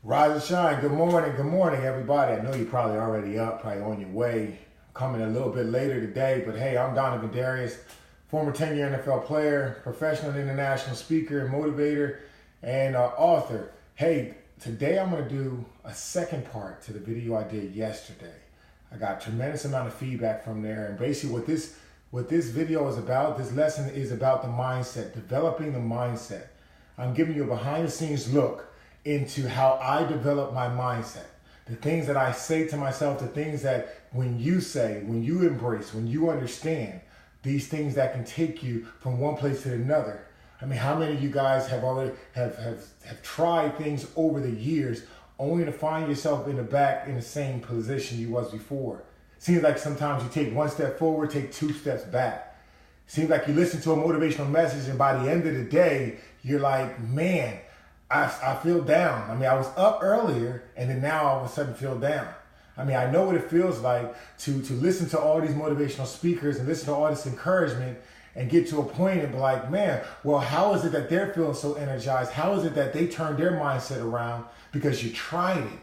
Rise and shine. Good morning, everybody. I know you're probably already up, probably on your way. Coming a little bit later today, but hey, I'm Donovin Darius, former 10-year NFL player, professional and international speaker, motivator, and author. Hey, today I'm going to do a second part to the video I did yesterday. I got a tremendous amount of feedback from there, and basically what this video is about, this lesson is about the mindset, developing the mindset. I'm giving you a behind-the-scenes look into how I develop my mindset. The things that I say to myself, the things that when you say, when you embrace, when you understand, these things that can take you from one place to another. I mean, how many of you guys have already have tried things over the years only to find yourself in the back in the same position you was before? Seems like sometimes you take one step forward, take two steps back. Seems like you listen to a motivational message and by the end of the day, you're like, man, I feel down. I mean, I was up earlier and then now all of a sudden feel down. I mean, I know what it feels like to listen to all these motivational speakers and listen to all this encouragement and get to a point and be like, man, well, how is it that they're feeling so energized? How is it that they turned their mindset around because you tried it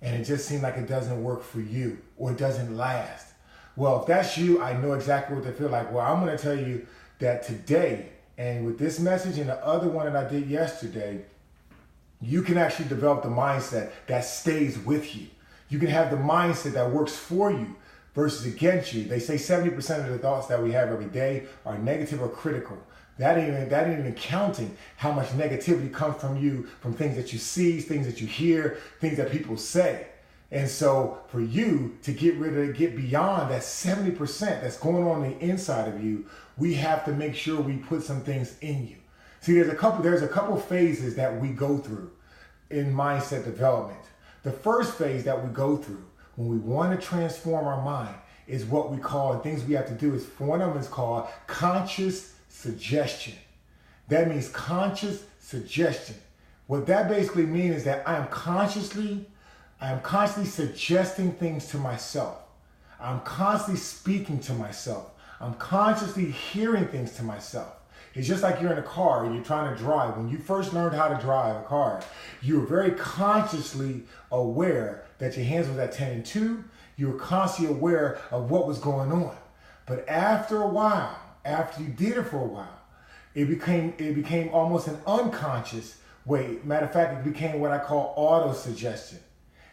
and it just seemed like it doesn't work for you or it doesn't last? Well, if that's you, I know exactly what they feel like. Well, I'm going to tell you that today and with this message and the other one that I did yesterday, you can actually develop the mindset that stays with you. You can have the mindset that works for you versus against you. They say 70% of the thoughts that we have every day are negative or critical. That ain't even counting how much negativity comes from you, from things that you see, things that you hear, things that people say. And so for you to get beyond that 70% that's going on the inside of you, we have to make sure we put some things in you. See, there's a couple phases that we go through in mindset development. The first phase that we go through when we want to transform our mind is what we call, and things we have to do is, one of them is called conscious suggestion. That means conscious suggestion. What that basically means is that I am constantly suggesting things to myself. I'm constantly speaking to myself. I'm consciously hearing things to myself. It's just like you're in a car and you're trying to drive. When you first learned how to drive a car, you were very consciously aware that your hands was at 10 and 2. You were constantly aware of what was going on. But after a while, after you did it for a while, it became almost an unconscious way. Matter of fact, it became what I call auto-suggestion.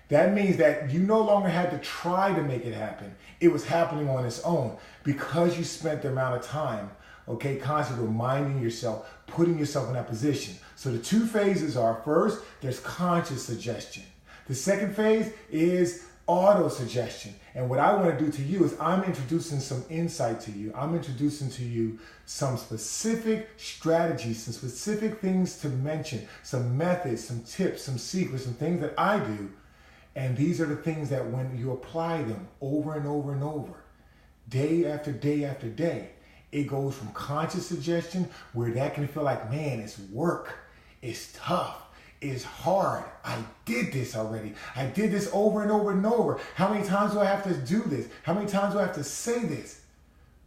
That means that you no longer had to try to make it happen. It was happening on its own because you spent the amount of time constantly reminding yourself, putting yourself in that position. So the two phases are, first, there's conscious suggestion. The second phase is auto-suggestion. And what I want to do to you is I'm introducing some insight to you. I'm introducing to you some specific strategies, some specific things to mention, some methods, some tips, some secrets, some things that I do. And these are the things that when you apply them over and over and over, day after day after day, it goes from conscious suggestion where that can feel like, man, it's work, it's tough, it's hard. I did this already. I did this over and over and over. How many times do I have to do this? How many times do I have to say this?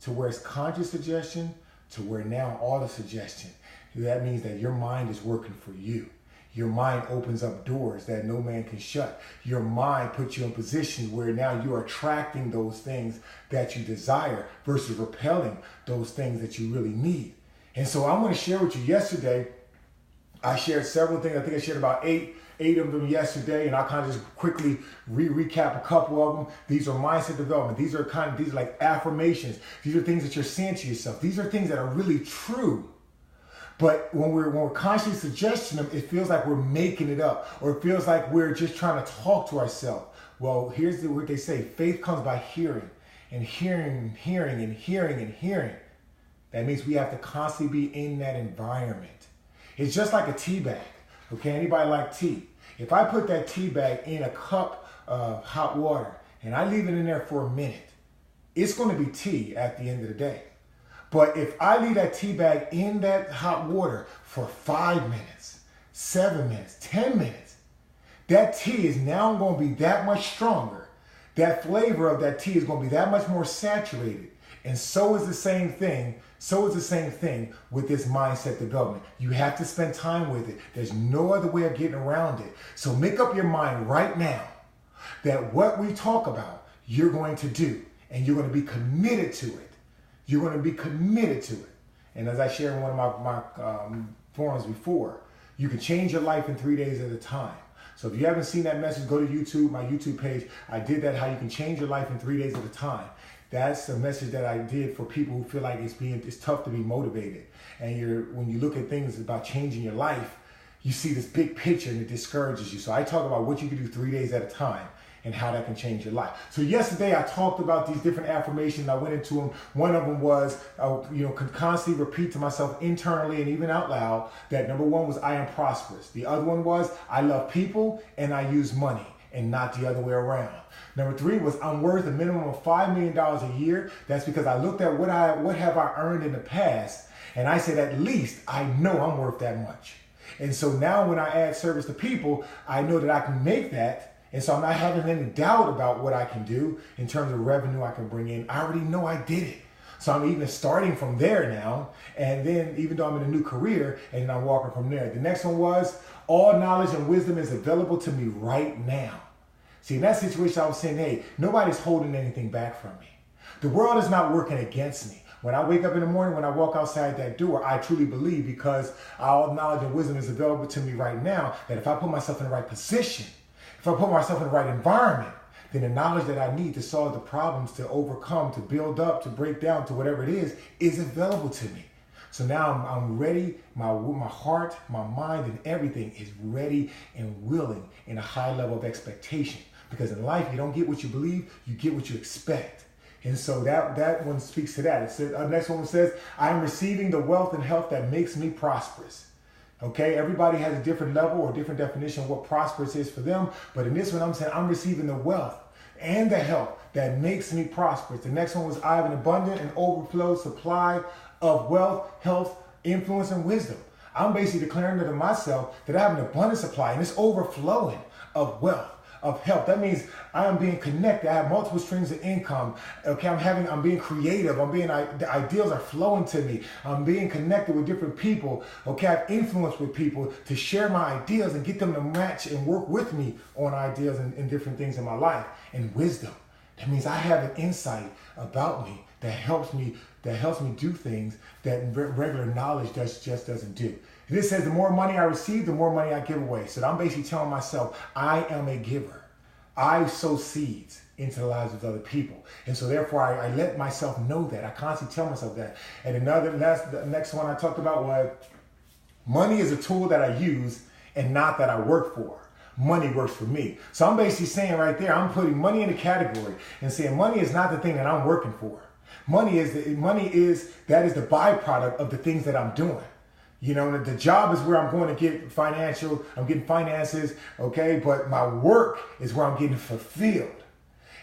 To where it's conscious suggestion, to where now auto-suggestion. That means that your mind is working for you. Your mind opens up doors that no man can shut. Your mind puts you in positions where now you are attracting those things that you desire versus repelling those things that you really need. And so I'm going to share with you yesterday. I shared several things. I think I shared about eight of them yesterday, and I'll kind of just quickly recap a couple of them. These are mindset development. These are like affirmations. These are things that you're saying to yourself. These are things that are really true. But when we're consciously suggesting them, it feels like we're making it up, or it feels like we're just trying to talk to ourselves. Well, here's what they say: faith comes by hearing, and hearing, hearing, and hearing, and hearing. That means we have to constantly be in that environment. It's just like a tea bag. Okay, anybody like tea? If I put that tea bag in a cup of hot water and I leave it in there for a minute, it's going to be tea at the end of the day. But if I leave that tea bag in that hot water for 5 minutes, 7 minutes, 10 minutes, that tea is now going to be that much stronger. That flavor of that tea is going to be that much more saturated. And so is the same thing. So is the same thing with this mindset development. You have to spend time with it. There's no other way of getting around it. So make up your mind right now that what we talk about, you're going to do, and you're going to be committed to it. You're going to be committed to it. And as I shared in one of my forums before, you can change your life in 3 days at a time. So if you haven't seen that message, go to YouTube, my YouTube page. I did that, how you can change your life in 3 days at a time. That's a message that I did for people who feel like it's tough to be motivated. And when you look at things about changing your life, you see this big picture and it discourages you. So I talk about what you can do 3 days at a time and how that can change your life. So yesterday I talked about these different affirmations. I went into them. One of them was, could constantly repeat to myself internally and even out loud that number one was, I am prosperous. The other one was, I love people and I use money, and not the other way around. Number three was, I'm worth a minimum of $5 million a year. That's because I looked at what have I earned in the past, and I said, at least I know I'm worth that much. And so now when I add service to people, I know that I can make that. And so I'm not having any doubt about what I can do in terms of revenue I can bring in. I already know I did it. So I'm even starting from there now. And then even though I'm in a new career, and then I'm walking from there. The next one was, all knowledge and wisdom is available to me right now. See, in that situation, I was saying, hey, nobody's holding anything back from me. The world is not working against me. When I wake up in the morning, when I walk outside that door, I truly believe, because all knowledge and wisdom is available to me right now, that if I put myself in the right position, if I put myself in the right environment, then the knowledge that I need to solve the problems, to overcome, to build up, to break down, to whatever it is available to me. So now I'm ready. My heart, my mind, and everything is ready and willing in a high level of expectation. Because in life, you don't get what you believe, you get what you expect. And so that one speaks to that. It says, next one says, I am receiving the wealth and health that makes me prosperous. Okay, everybody has a different level or different definition of what prosperous is for them. But in this one, I'm saying I'm receiving the wealth and the health that makes me prosperous. The next one was, I have an abundant and overflow supply of wealth, health, influence, and wisdom. I'm basically declaring to myself that I have an abundant supply and it's overflowing of wealth, of health. That means I am being connected. I have multiple streams of income. Okay, I'm being creative. The ideals are flowing to me. I'm being connected with different people. Okay, I have influence with people to share my ideas and get them to match and work with me on ideas and different things in my life. And wisdom. That means I have an insight about me that helps me do things that regular knowledge just doesn't do. And it says, the more money I receive, the more money I give away. So I'm basically telling myself, I am a giver. I sow seeds into the lives of other people. And so therefore I let myself know that. I constantly tell myself that. And the next one I talked about was, money is a tool that I use and not that I work for. Money works for me. So I'm basically saying right there, I'm putting money in a category and saying money is not the thing that I'm working for. Money is the byproduct of the things that I'm doing. You know, the job is where I'm going to get I'm getting finances, okay? But my work is where I'm getting fulfilled.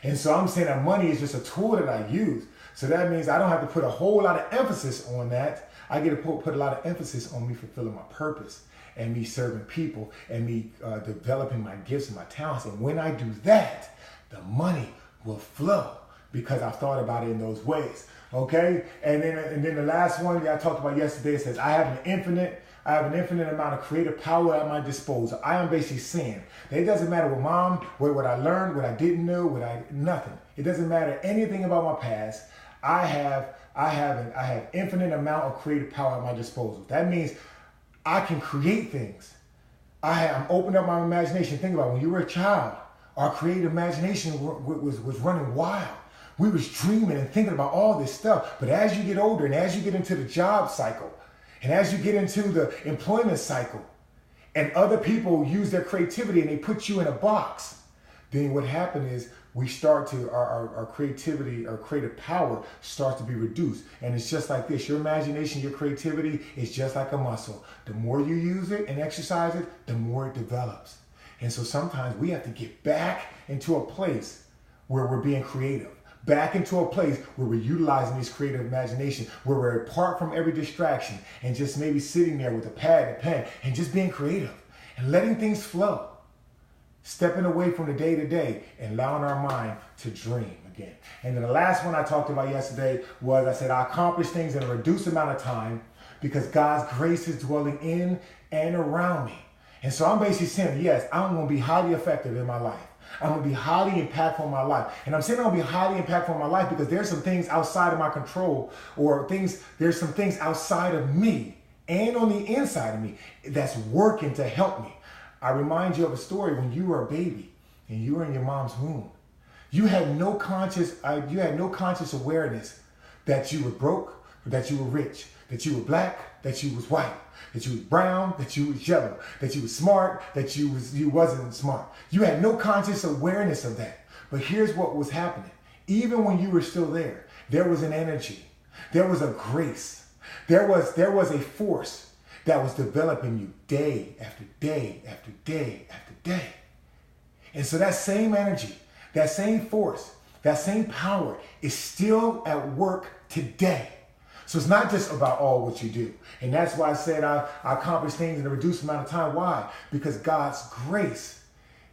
And so I'm saying that money is just a tool that I use. So that means I don't have to put a whole lot of emphasis on that. I get to put a lot of emphasis on me fulfilling my purpose and me serving people and me developing my gifts and my talents. And when I do that, the money will flow because I've thought about it in those ways. Okay, and then the last one that I talked about yesterday says, I have an infinite amount of creative power at my disposal. I am basically saying that it doesn't matter what I learned, what I didn't know, nothing. It doesn't matter anything about my past. I have infinite amount of creative power at my disposal. That means I can create things. I'm opening up my imagination. Think about it. When you were a child, our creative imagination was running wild. We was dreaming and thinking about all this stuff. But as you get older and as you get into the job cycle and as you get into the employment cycle and other people use their creativity and they put you in a box, then what happened is our creativity, our creative power starts to be reduced. And it's just like this. Your imagination, your creativity is just like a muscle. The more you use it and exercise it, the more it develops. And so sometimes we have to get back into a place where we're being creative. Back into a place where we're utilizing this creative imagination, where we're apart from every distraction and just maybe sitting there with a pad and a pen and just being creative and letting things flow. Stepping away from the day to day and allowing our mind to dream again. And then the last one I talked about yesterday was I said I accomplish things in a reduced amount of time because God's grace is dwelling in and around me. And so I'm basically saying, yes, I'm going to be highly effective in my life. I'm going to be highly impactful in my life. And I'm saying I'm going to be highly impactful in my life because there's some things outside of my control, or there's some things outside of me and on the inside of me that's working to help me. I remind you of a story when you were a baby and you were in your mom's womb. You had no conscious awareness that you were broke, or that you were rich, that you were black, that you was white, that you was brown, that you was yellow, that you was smart, that you wasn't smart. You had no conscious awareness of that. But here's what was happening. Even when you were still there, there was an energy, there was a grace, there was a force that was developing you day after day after day after day. And so that same energy, that same force, that same power is still at work today. So it's not just about all what you do. And that's why I said I accomplish things in a reduced amount of time. Why? Because God's grace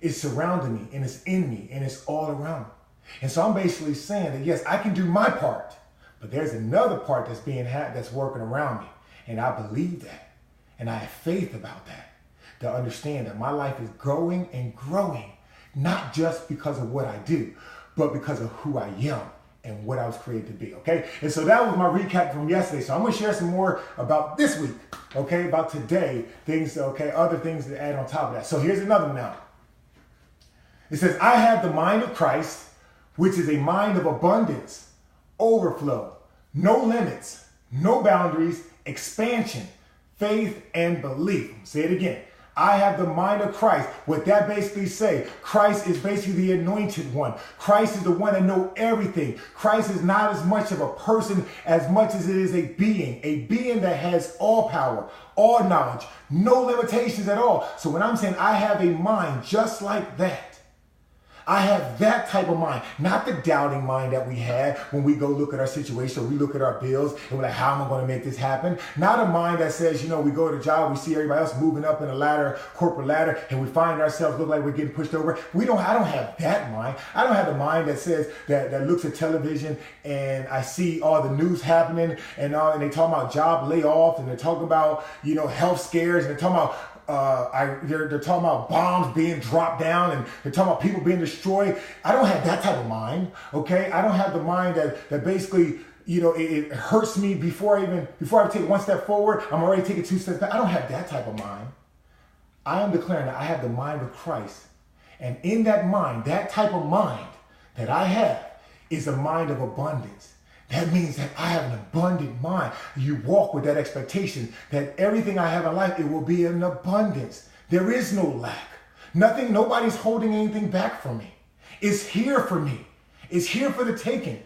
is surrounding me and it's in me and it's all around me. And so I'm basically saying that yes, I can do my part, but there's another part that's working around me. And I believe that. And I have faith about that, to understand that my life is growing and growing, not just because of what I do, but because of who I am and what I was created to be, okay? And so that was my recap from yesterday. So I'm going to share some more about this week, okay, about today, things, okay, other things to add on top of that. So here's another one now. It says, I have the mind of Christ, which is a mind of abundance, overflow, no limits, no boundaries, expansion, faith and belief. Say it again. I have the mind of Christ. What that basically say, Christ is basically the anointed one. Christ is the one that knows everything. Christ is not as much of a person as much as it is a being that has all power, all knowledge, no limitations at all. So when I'm saying I have a mind just like that, I have that type of mind, not the doubting mind that we had when we go look at our situation, or we look at our bills and we're like, how am I going to make this happen? Not a mind that says, we go to the job, we see everybody else moving up in a ladder, corporate ladder, and we find ourselves look like we're getting pushed over. I don't have that mind. I don't have the mind that says that looks at television and I see all the news happening and they talk about job layoffs and they're talking about, health scares and they're talking about they're talking about bombs being dropped down and they're talking about people being destroyed. I don't have that type of mind, okay? I don't have the mind that basically, it hurts me before I take one step forward, I'm already taking two steps back. I don't have that type of mind. I am declaring that I have the mind of Christ. And in that mind, that type of mind that I have is a mind of abundance. That means that I have an abundant mind. You walk with that expectation that everything I have in life, it will be in abundance. There is no lack. Nobody's holding anything back from me. It's here for me. It's here for the taking.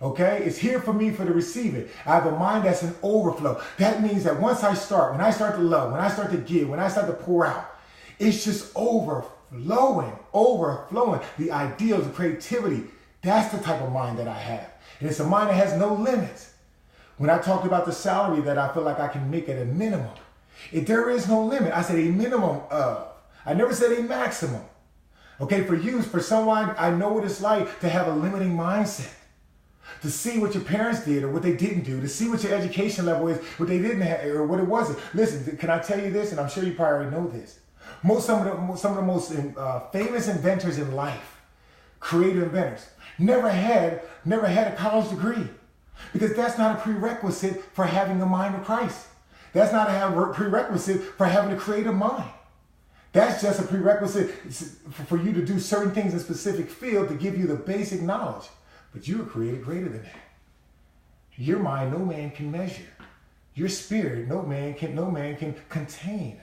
Okay? It's here for me for the receiving. I have a mind that's an overflow. That means that when I start to love, when I start to give, when I start to pour out, it's just overflowing. The ideals, the creativity. That's the type of mind that I have. And it's a mind that has no limits. When I talked about the salary that I feel like I can make at a minimum, there is no limit. I said a minimum of. I never said a maximum. Okay, for someone, I know what it's like to have a limiting mindset. To see what your parents did or what they didn't do. To see what your education level is, what they didn't have, or what it wasn't. Listen, can I tell you this? And I'm sure you probably already know this. Some of the most famous inventors in life, creative inventors, never had a college degree, because that's not a prerequisite for having the mind of Christ. That's not a prerequisite for having a creative mind. That's just a prerequisite for you to do certain things in a specific field to give you the basic knowledge. But you were created greater than that. Your mind, no man can measure. Your spirit, no man can contain.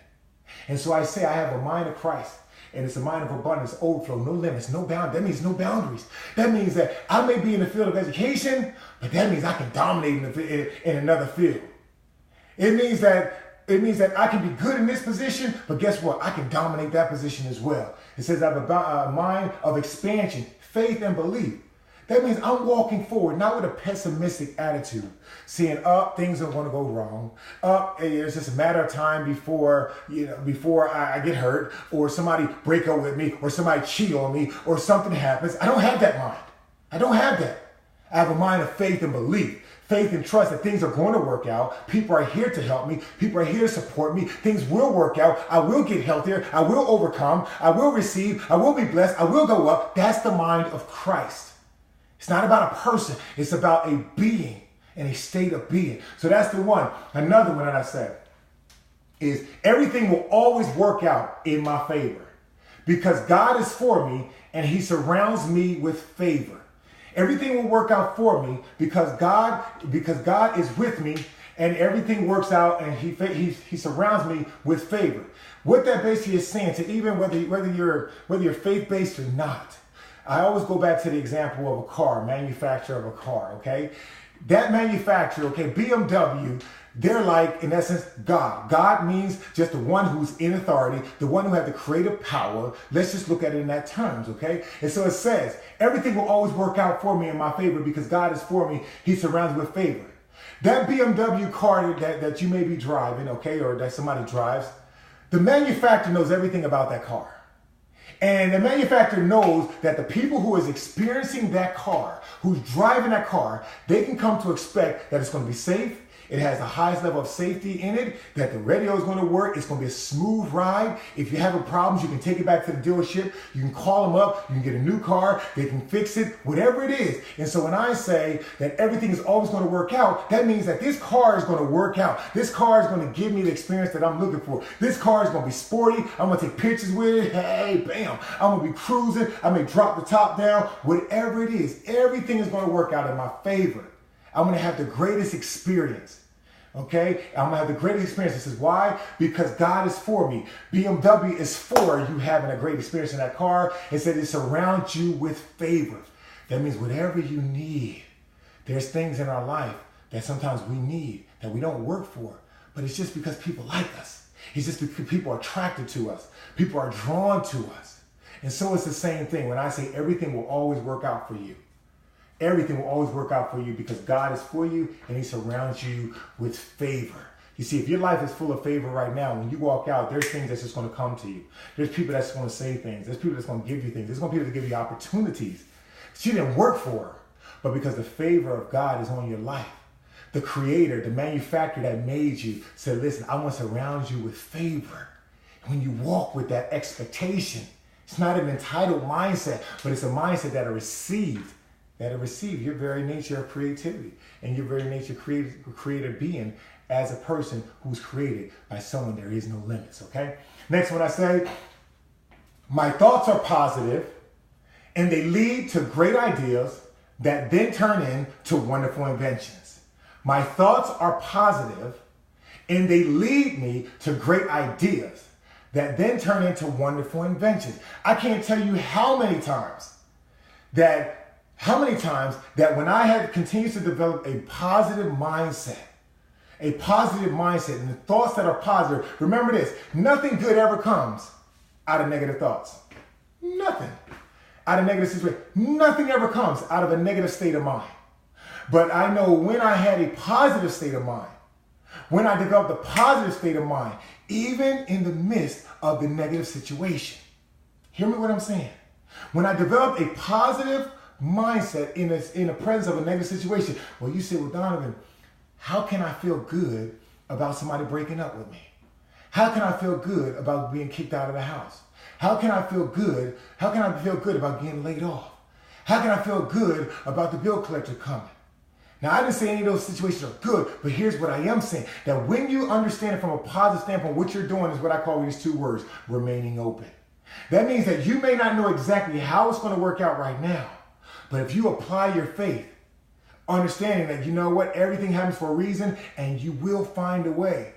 And so I say I have a mind of Christ. And it's a mind of abundance, overflow, no limits, no boundaries. That means no boundaries. That means that I may be in the field of education, but that means I can dominate in another field. It means that I can be good in this position, but guess what? I can dominate that position as well. It says I have a mind of expansion, faith and belief. That means I'm walking forward, not with a pessimistic attitude, seeing things are going to go wrong. It's just a matter of time before I get hurt, or somebody break up with me, or somebody cheat on me, or something happens. I don't have that mind. I don't have that. I have a mind of faith and belief, faith and trust that things are going to work out. People are here to help me. People are here to support me. Things will work out. I will get healthier. I will overcome. I will receive. I will be blessed. I will go up. That's the mind of Christ. It's not about a person. It's about a being and a state of being. So that's the one. Another one that I said is everything will always work out in my favor because God is for me and he surrounds me with favor. Everything will work out for me because God is with me and everything works out and he surrounds me with favor. What that basically is saying to even whether you're faith-based or not, I always go back to the example of a car, manufacturer of a car, okay? That manufacturer, okay, BMW, they're like, in essence, God. God means just the one who's in authority, the one who has the creative power. Let's just look at it in that terms, okay? And so it says, everything will always work out for me in my favor because God is for me. He surrounds me with favor. That BMW car that you may be driving, okay, or that somebody drives, the manufacturer knows everything about that car. And the manufacturer knows that the people who is experiencing that car, who's driving that car, they can come to expect that it's going to be safe. It has the highest level of safety in it, that the radio is going to work. It's going to be a smooth ride. If you're having problems, you can take it back to the dealership. You can call them up. You can get a new car. They can fix it, whatever it is. And so when I say that everything is always going to work out, that means that this car is going to work out. This car is going to give me the experience that I'm looking for. This car is going to be sporty. I'm going to take pictures with it. Hey, bam. I'm going to be cruising. I may drop the top down. Whatever it is, everything is going to work out in my favor. I'm going to have the greatest experience. Okay, I'm gonna have the greatest experience. This is why? Because God is for me. BMW is for you having a great experience in that car. It said it surrounds you with favor. That means whatever you need. There's things in our life that sometimes we need that we don't work for, but it's just because people like us. It's just because people are attracted to us. People are drawn to us. And so it's the same thing when I say everything will always work out for you. Everything will always work out for you because God is for you and he surrounds you with favor. You see, if your life is full of favor right now, when you walk out, there's things that's just going to come to you. There's people that's going to say things. There's people that's going to give you things. There's going to be people that give you opportunities that you didn't work for, but because the favor of God is on your life. The creator, the manufacturer that made you said, listen, I want to surround you with favor. And when you walk with that expectation, it's not an entitled mindset, but it's a mindset that are received. That receive your very nature of creativity and your very nature creative being as a person who's created by someone there is no limits, okay? Next one I say, my thoughts are positive and they lead to great ideas that then turn into wonderful inventions. My thoughts are positive and they lead me to great ideas that then turn into wonderful inventions. I can't tell you how many times that when I have continued to develop a positive mindset, and the thoughts that are positive, remember this, nothing good ever comes out of negative thoughts. Nothing. Out of negative situation. Nothing ever comes out of a negative state of mind. But I know when I had a positive state of mind, when I developed a positive state of mind, even in the midst of the negative situation. Hear me what I'm saying. When I developed a positive mindset in the presence of a negative situation. Well, you say, well, Donovan, how can I feel good about somebody breaking up with me? How can I feel good about being kicked out of the house? How can I feel good? How can I feel good about getting laid off? How can I feel good about the bill collector coming? Now, I didn't say any of those situations are good, but here's what I am saying. That when you understand it from a positive standpoint, what you're doing is what I call these two words, remaining open. That means that you may not know exactly how it's going to work out right now. But if you apply your faith, understanding that, you know what, everything happens for a reason and you will find a way.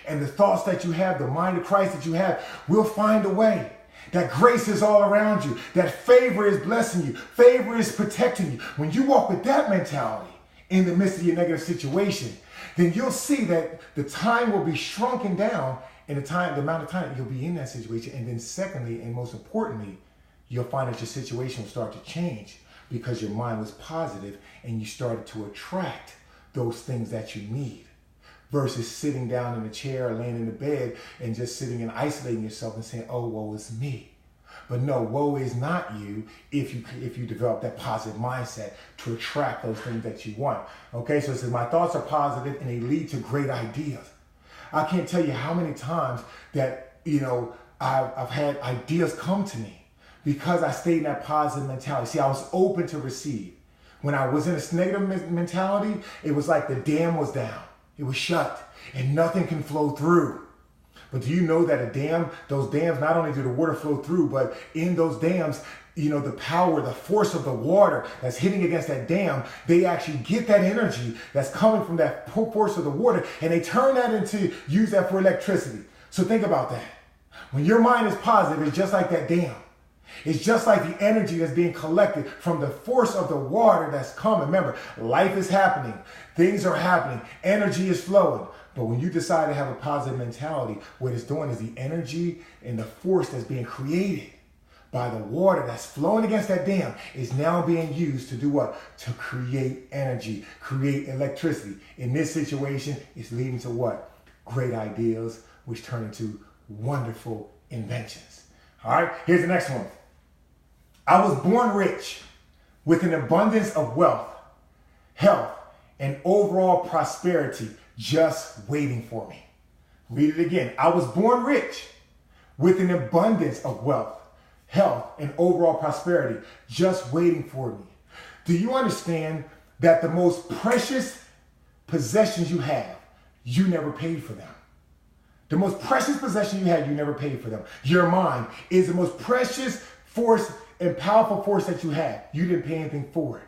And the thoughts that you have, the mind of Christ that you have, will find a way. That grace is all around you. That favor is blessing you. Favor is protecting you. When you walk with that mentality in the midst of your negative situation, then you'll see that the time will be shrunken down in the amount of time that you'll be in that situation. And then secondly, and most importantly, you'll find that your situation will start to change. because your mind was positive and you started to attract those things that you need. Versus sitting down in a chair or laying in the bed and just sitting and isolating yourself and saying, oh, woe is me. But no, woe is not you if you develop that positive mindset to attract those things that you want. Okay, so it says my thoughts are positive and they lead to great ideas. I can't tell you how many times that, I've had ideas come to me because I stayed in that positive mentality. See, I was open to receive. When I was in a negative mentality, it was like the dam was down. It was shut and nothing can flow through. But do you know that a dam, those dams, not only do the water flow through, but in those dams, the power, the force of the water that's hitting against that dam, they actually get that energy that's coming from that force of the water and they turn that use that for electricity. So think about that. When your mind is positive, it's just like that dam. It's just like the energy that's being collected from the force of the water that's coming. Remember, life is happening. Things are happening. Energy is flowing. But when you decide to have a positive mentality, what it's doing is the energy and the force that's being created by the water that's flowing against that dam is now being used to do what? To create energy, create electricity. In this situation, it's leading to what? Great ideas, which turn into wonderful inventions. All right, here's the next one. I was born rich with an abundance of wealth, health, and overall prosperity just waiting for me. Read it again. I was born rich with an abundance of wealth, health, and overall prosperity just waiting for me. Do you understand that the most precious possessions you have, you never paid for them? The most precious possession you had, you never paid for them. Your mind is the most precious force and powerful force that you have. You didn't pay anything for it.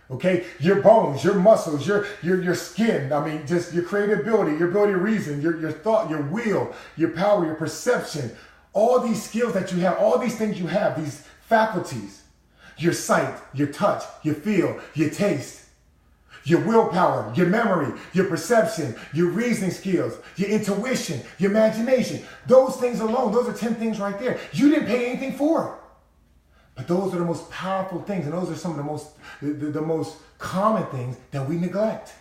Okay? Your bones, your muscles, your skin, just your creativity, your ability to reason, your thought, your will, your power, your perception, all these skills that you have, all these things you have, these faculties, your sight, your touch, your feel, your taste, your willpower, your memory, your perception, your reasoning skills, your intuition, your imagination. Those things alone, those are 10 things right there. You didn't pay anything for it. But those are the most powerful things, and those are some of the most common things that we neglect.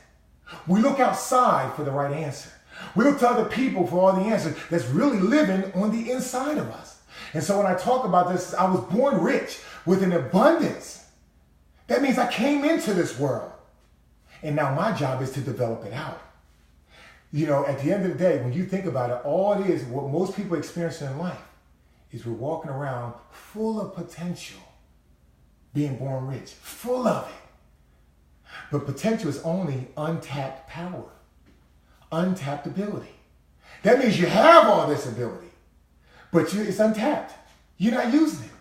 We look outside for the right answer. We look to other people for all the answers that's really living on the inside of us. And so when I talk about this, I was born rich with an abundance. That means I came into this world. And now my job is to develop it out. At the end of the day, when you think about it, all it is, what most people experience in life, is we're walking around full of potential, being born rich, full of it. But potential is only untapped power, untapped ability. That means you have all this ability, but it's untapped. You're not using it.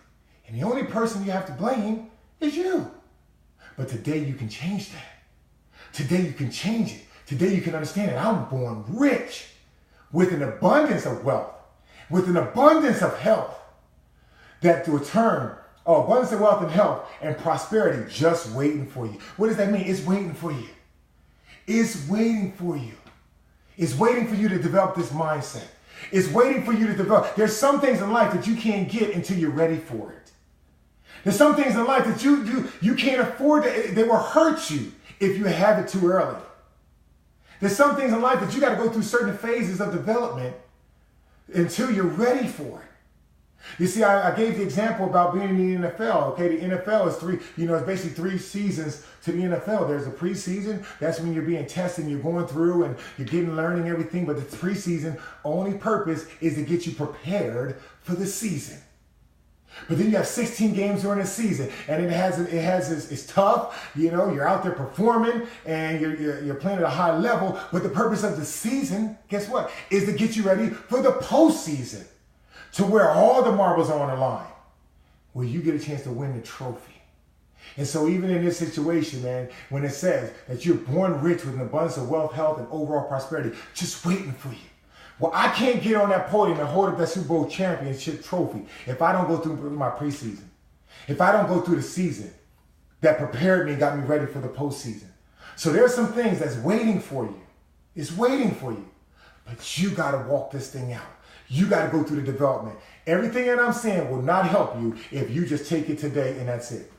And the only person you have to blame is you. But today you can change that. Today you can change it. Today you can understand it. I'm born rich with an abundance of wealth, with an abundance of health, that to return, abundance of wealth and health and prosperity just waiting for you. What does that mean? It's waiting for you. It's waiting for you. It's waiting for you to develop this mindset. It's waiting for you to develop. There's some things in life that you can't get until you're ready for it. There's some things in life that you can't afford. They will hurt you if you have it too early. There's some things in life that you got to go through certain phases of development until you're ready for it. You see, I gave the example about being in the NFL. Okay, the NFL is it's basically 3 seasons to the NFL. There's a preseason. That's when you're being tested, you're going through and you're learning everything. But the preseason only purpose is to get you prepared for the season. But then you have 16 games during the season, and it's tough. You're out there performing, and you're playing at a high level. But the purpose of the season, guess what, is to get you ready for the postseason, to where all the marbles are on the line, where you get a chance to win the trophy. And so even in this situation, man, when it says that you're born rich with an abundance of wealth, health, and overall prosperity, just waiting for you. Well, I can't get on that podium and hold up that Super Bowl championship trophy if I don't go through my preseason. If I don't go through the season that prepared me and got me ready for the postseason. So there's some things that's waiting for you. It's waiting for you. But you got to walk this thing out. You got to go through the development. Everything that I'm saying will not help you if you just take it today and that's it.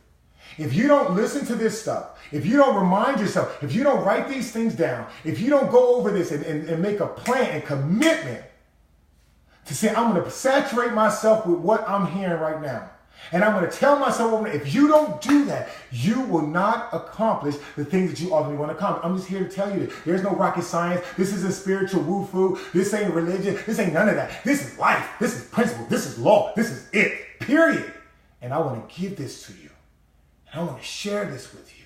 If you don't listen to this stuff, if you don't remind yourself, if you don't write these things down, if you don't go over this and make a plan and commitment to say, I'm going to saturate myself with what I'm hearing right now. And I'm going to tell myself, if you don't do that, you will not accomplish the things that you ultimately want to accomplish. I'm just here to tell you that there's no rocket science. This isn't spiritual woo-foo. This ain't religion. This ain't none of that. This is life. This is principle. This is law. This is it, period. And I want to give this to you. And I want to share this with you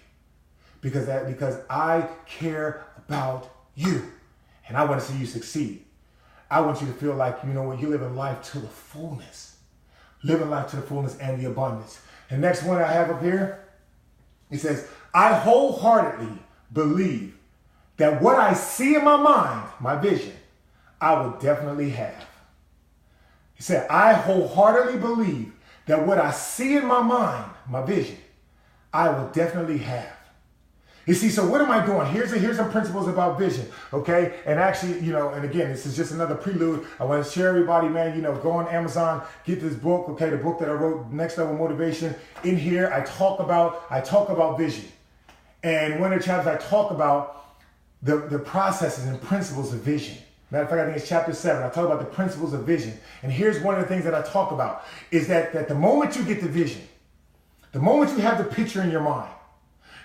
because I care about you. And I want to see you succeed. I want you to feel like, you know what, you're living life to the fullness. Living life to the fullness and the abundance. The next one I have up here, it says, I wholeheartedly believe that what I see in my mind, my vision, I will definitely have. He said, I wholeheartedly believe that what I see in my mind, my vision, I will definitely have. You see, so what am I doing? Here's some principles about vision, okay? And actually, you know, and again, this is just another prelude. I want to share everybody, man, you know, go on Amazon, get this book, okay? The book that I wrote, Next Level Motivation. In here, I talk about vision. And one of the chapters I talk about the processes and principles of vision. Matter of fact, I think it's chapter 7. I talk about the principles of vision. And here's one of the things that I talk about is that the moment you get the vision, the moment you have the picture in your mind,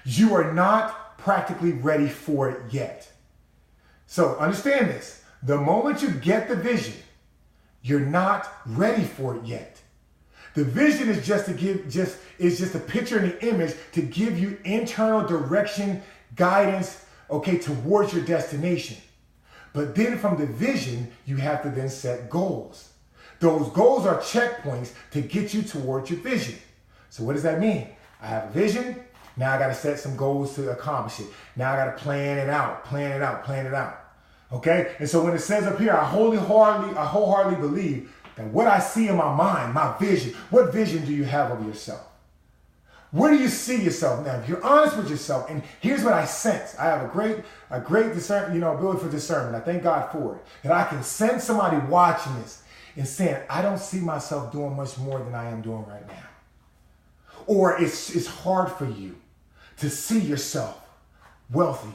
you are not practically ready for it yet. So understand this. The moment you get the vision, you're not ready for it yet. The vision is just a picture and an image to give you internal direction, guidance, okay, towards your destination. But then from the vision, you have to then set goals. Those goals are checkpoints to get you towards your vision. So what does that mean? I have a vision. Now I got to set some goals to accomplish it. Now I got to plan it out. Okay? And so when it says up here, I wholeheartedly believe that what I see in my mind, my vision, what vision do you have of yourself? Where do you see yourself now? If you're honest with yourself, and here's what I sense. I have a great discernment, ability for discernment. I thank God for it. That I can sense somebody watching this and saying, I don't see myself doing much more than I am doing right now. Or it's hard for you to see yourself wealthy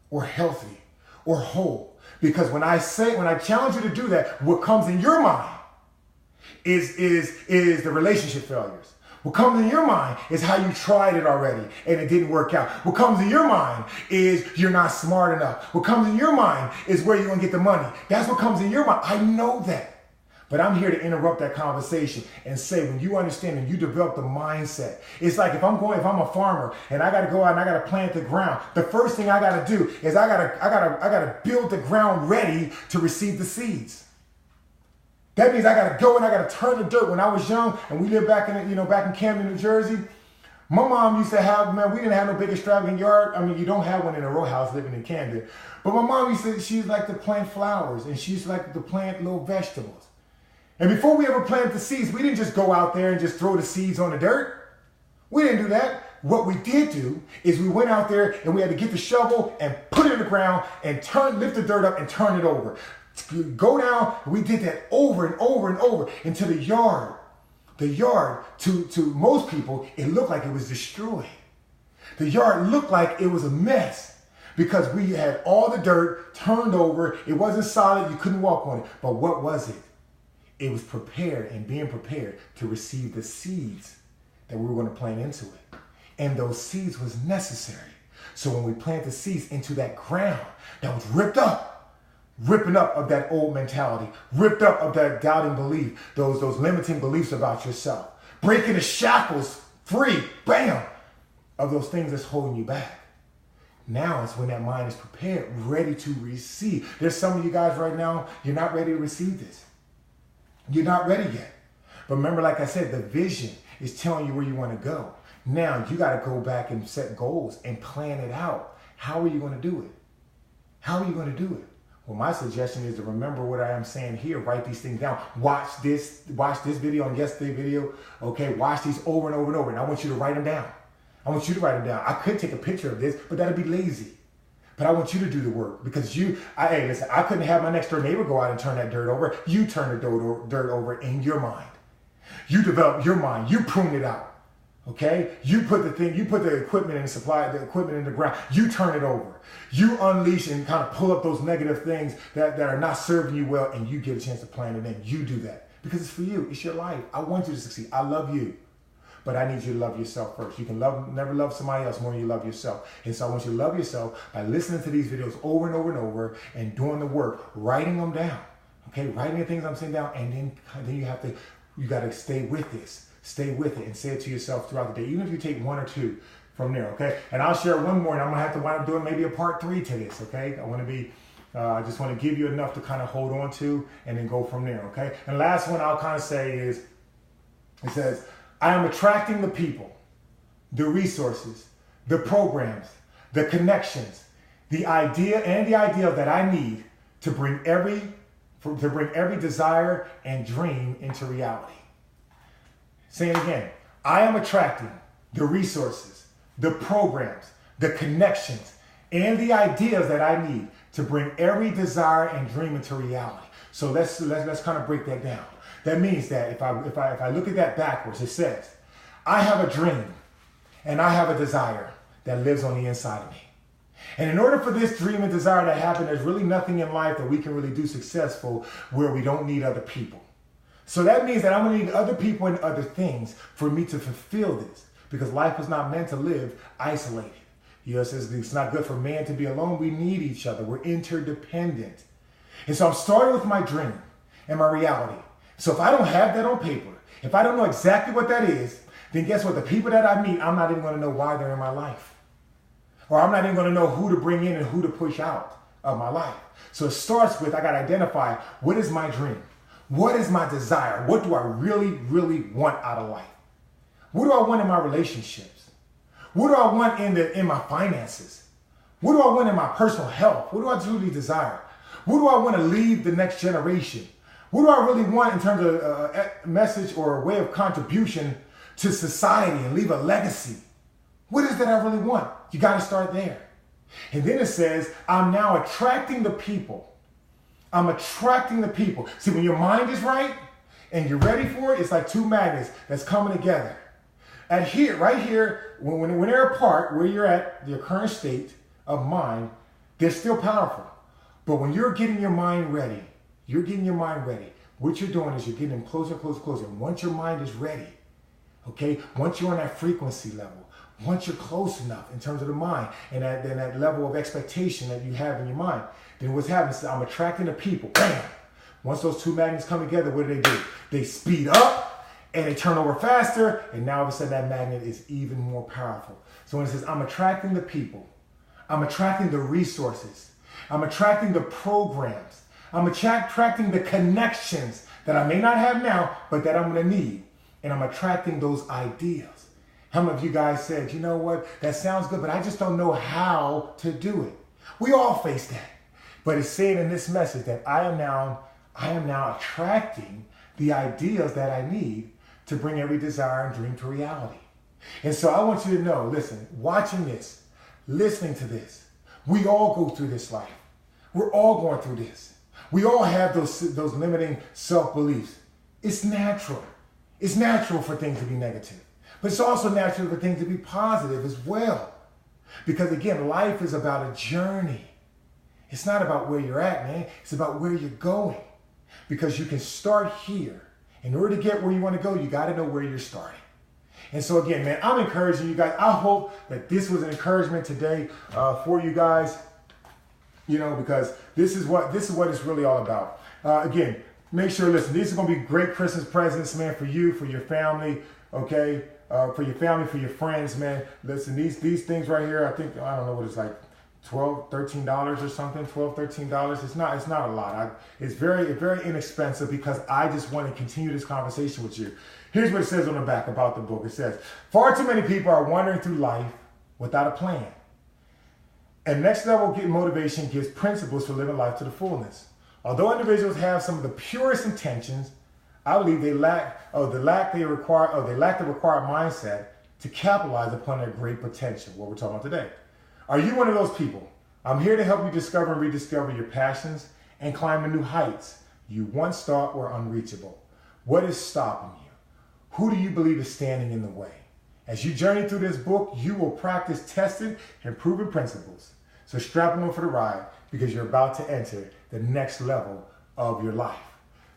or healthy or whole. Because when I challenge you to do that, what comes in your mind is the relationship failures. What comes in your mind is how you tried it already and it didn't work out. What comes in your mind is you're not smart enough. What comes in your mind is where you're going to get the money. That's what comes in your mind. I know that. But I'm here to interrupt that conversation and say, when you understand and you develop the mindset, it's like if I'm a farmer and I got to go out and I got to plant the ground, the first thing I got to do is I got to build the ground ready to receive the seeds. That means I got to go and I got to turn the dirt. When I was young and we lived back in Camden, New Jersey, my mom used to have, we didn't have no big extravagant yard. I mean, you don't have one in a row house living in Camden. But my mom she liked to plant flowers and she used to like to plant little vegetables. And before we ever planted the seeds, we didn't just go out there and just throw the seeds on the dirt. We didn't do that. What we did do is we went out there and we had to get the shovel and put it in the ground and lift the dirt up and turn it over. Go down, we did that over and over and over until the yard, to most people, it looked like it was destroyed. The yard looked like it was a mess because we had all the dirt turned over. It wasn't solid, you couldn't walk on it. But what was it? It was prepared and being prepared to receive the seeds that we were going to plant into it. And those seeds was necessary. So when we plant the seeds into that ground that was ripping up of that old mentality, ripped up of that doubting belief, those limiting beliefs about yourself, breaking the shackles free, bam, of those things that's holding you back. Now it's when that mind is prepared, ready to receive. There's some of you guys right now, you're not ready to receive this. You're not ready yet. But remember, like I said, the vision is telling you where you want to go. Now you got to go back and set goals and plan it out. How are you going to do it? How are you going to do it? Well, my suggestion is to remember what I am saying here. Write these things down. Watch this video and yesterday's video. Okay, watch these over and over and over. And I want you to write them down. I could take a picture of this, but that'd be lazy. But I want you to do the work because I couldn't have my next door neighbor go out and turn that dirt over. You turn the dirt over in your mind. You develop your mind. You prune it out. Okay, you put the equipment in the equipment in the ground. You turn it over. You unleash and kind of pull up those negative things that are not serving you well, and you get a chance to plan it in. You do that because it's for you. It's your life. I want you to succeed. I love you, but I need you to love yourself first. You can never love somebody else more than you love yourself. And so I want you to love yourself by listening to these videos over and over and over and doing the work, writing them down. Okay, writing the things I'm saying down, and then you got to stay with this. Stay with it and say it to yourself throughout the day, even if you take one or two from there, okay? And I'll share one more, and I'm gonna have to wind up doing maybe a part 3 to this, okay? I just want to give you enough to kind of hold on to and then go from there, okay? And last one I'll kind of say is, it says, I am attracting the people, the resources, the programs, the connections, the idea that I need to bring every desire and dream into reality. Say it again. I am attracting the resources, the programs, the connections, and the ideas that I need to bring every desire and dream into reality. So let's kind of break that down. That means that if I look at that backwards, it says, I have a dream and I have a desire that lives on the inside of me. And in order for this dream and desire to happen, there's really nothing in life that we can really do successful where we don't need other people. So that means that I'm going to need other people and other things for me to fulfill this, because life was not meant to live isolated. You know, it says it's not good for man to be alone. We need each other. We're interdependent. And so I'm starting with my dream and my reality. So if I don't have that on paper, if I don't know exactly what that is, then guess what? The people that I meet, I'm not even going to know why they're in my life. Or I'm not even going to know who to bring in and who to push out of my life. So it starts with, I got to identify, what is my dream? What is my desire? What do I really, really want out of life? What do I want in my relationships? What do I want in my finances? What do I want in my personal health? What do I truly desire? What do I want to leave the next generation? What do I really want in terms of a message or a way of contribution to society and leave a legacy? What is that I really want? You got to start there. And then it says, I'm now attracting the people. I'm attracting the people. See, when your mind is right and you're ready for it, it's like two magnets that's coming together. And here, right here, when they're apart, where you're at, your current state of mind, they're still powerful. But when you're getting your mind ready, what you're doing is you're getting them closer, closer, closer. And once your mind is ready, okay, once you're on that frequency level, once you're close enough in terms of the mind and that level of expectation that you have in your mind, then what's happening is I'm attracting the people. Bam! Once those two magnets come together, what do? They speed up and they turn over faster, and now all of a sudden that magnet is even more powerful. So when it says I'm attracting the people, I'm attracting the resources, I'm attracting the programs, I'm attracting the connections that I may not have now, but that I'm going to need, and I'm attracting those ideas. How many of you guys said, you know what, that sounds good, but I just don't know how to do it? We all face that. But it's saying in this message that I am now attracting the ideas that I need to bring every desire and dream to reality. And so I want you to know, listen, watching this, listening to this, we all go through this life. We're all going through this. We all have those limiting self-beliefs. It's natural. It's natural for things to be negative. But it's also natural for things to be positive as well. Because again, life is about a journey. It's not about where you're at, man. It's about where you're going. Because you can start here. In order to get where you want to go, you got to know where you're starting. And so again, man, I'm encouraging you guys. I hope that this was an encouragement today for you guys. You know, because this is what it's really all about. Again, make sure, listen, these are going to be great Christmas presents, man, for you, for your family, okay? For your family, for your friends, man. Listen, these things right here, I don't know what it's like, $12, $13 or something, $12, $13. It's not a lot. It's very inexpensive because I just want to continue this conversation with you. Here's what it says on the back about the book. It says, far too many people are wandering through life without a plan. And Next Level Motivation gives principles for living life to the fullness. Although individuals have some of the purest intentions, I believe they lack the required mindset to capitalize upon their great potential, what we're talking about today. Are you one of those people? I'm here to help you discover and rediscover your passions and climb to new heights you once thought were unreachable. What is stopping you? Who do you believe is standing in the way? As you journey through this book, you will practice tested and proven principles. So strap on for the ride because you're about to enter the next level of your life.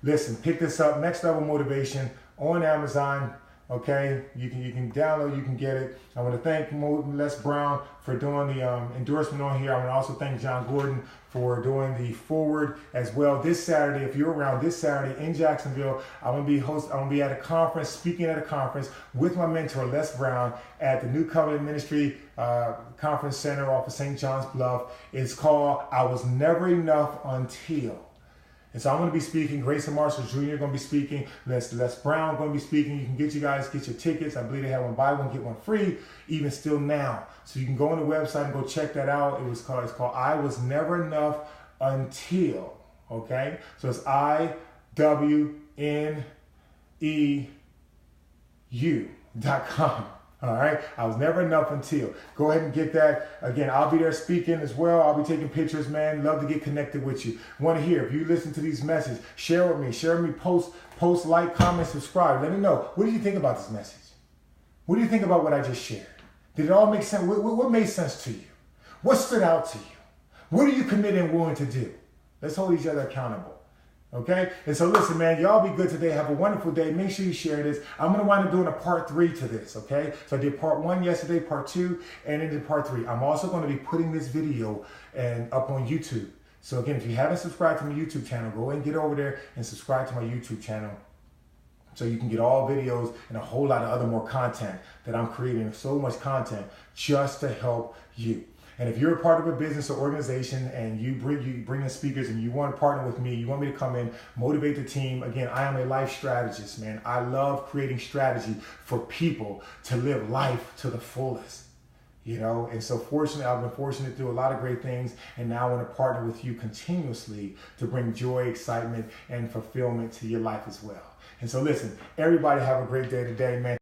Listen, pick this up, Next Level Motivation, on Amazon. Okay, you can download, you can get it. I want to thank Les Brown for doing the endorsement on here. I want to also thank John Gordon for doing the forward as well. This Saturday, if you're around this Saturday in Jacksonville, I'm gonna be at a conference, speaking at a conference with my mentor Les Brown at the New Covenant Ministry Conference Center off of St. John's Bluff. It's called "I Was Never Enough Until." And so I'm going to be speaking. Grayson Marshall Jr. going to be speaking. Les Brown going to be speaking. You can get your tickets. I believe they have one buy one, get one free, even still now. So you can go on the website and go check that out. It's called I Was Never Enough Until. Okay? So it's IWNEU.com. All right. I was never enough until. Go ahead and get that. Again, I'll be there speaking as well. I'll be taking pictures, man. Love to get connected with you. Want to hear if you listen to these messages, share with me. Share with me. Post, like, comment, subscribe. Let me know. What do you think about this message? What do you think about what I just shared? Did it all make sense? What made sense to you? What stood out to you? What are you committed and willing to do? Let's hold each other accountable. Okay? And so listen, man, y'all be good today. Have a wonderful day. Make sure you share this. I'm going to wind up doing a part 3 to this, okay? So I did part 1 yesterday, part 2, and then did part 3. I'm also going to be putting this video up on YouTube. So again, if you haven't subscribed to my YouTube channel, go ahead and get over there and subscribe to my YouTube channel so you can get all videos and a whole lot of other more content that I'm creating. So much content just to help you. And if you're a part of a business or organization and you bring in speakers and you want to partner with me, you want me to come in, motivate the team. Again, I am a life strategist, man. I love creating strategy for people to live life to the fullest. You know, and so fortunately, I've been fortunate to do a lot of great things, and now I want to partner with you continuously to bring joy, excitement, and fulfillment to your life as well. And so listen, everybody have a great day today, man.